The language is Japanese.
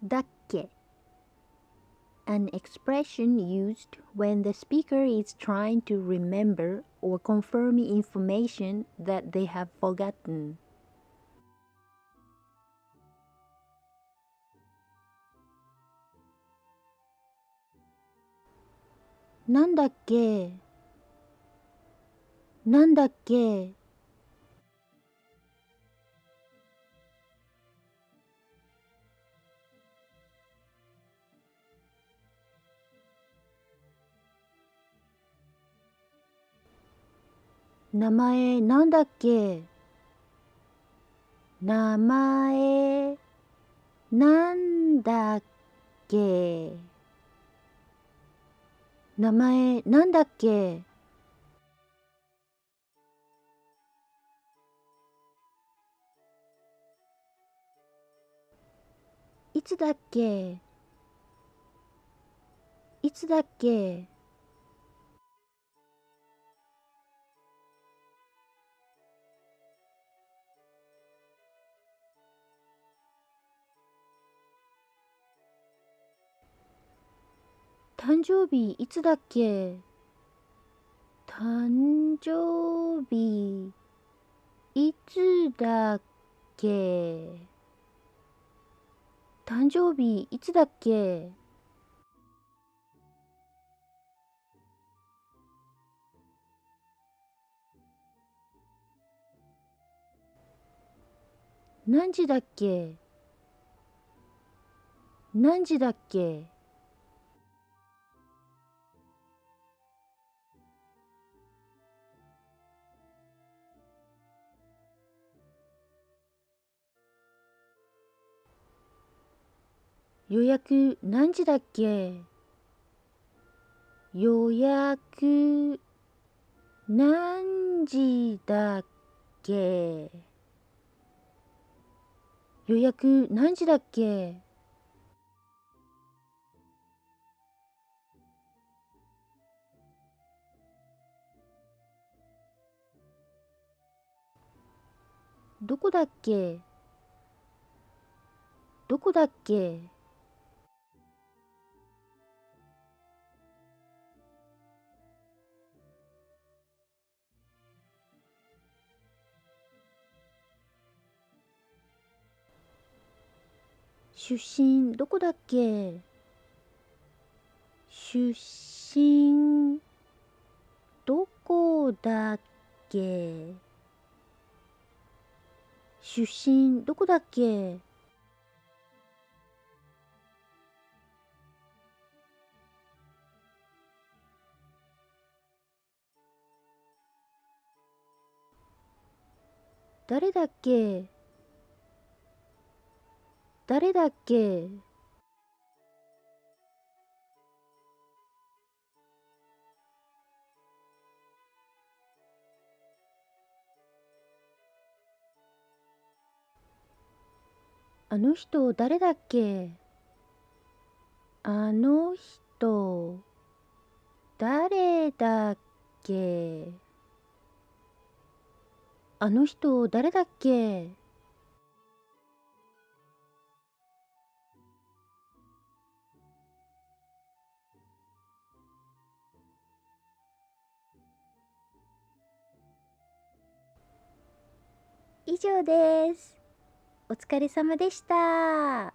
だっけ an expression used when the speaker is trying to remember or confirm information that they have forgotten. なんだっけなんだっけ名前なんだっけ名前なんだっけ名前なんだっけいつだっけいつだっけ誕生日いつだっけ誕生日いつだっけ誕生日いつだっけ何時だっけ何時だっけ予約何時だっけ予約何時だっけ予約何時だっけどこだっけどこだっけ出身どこだっけ出身どこだっけ出身どこだっけ誰だっけ誰だっけあの人誰だっけあの人誰だっけあの人誰だっけ以上です。お疲れ様でした。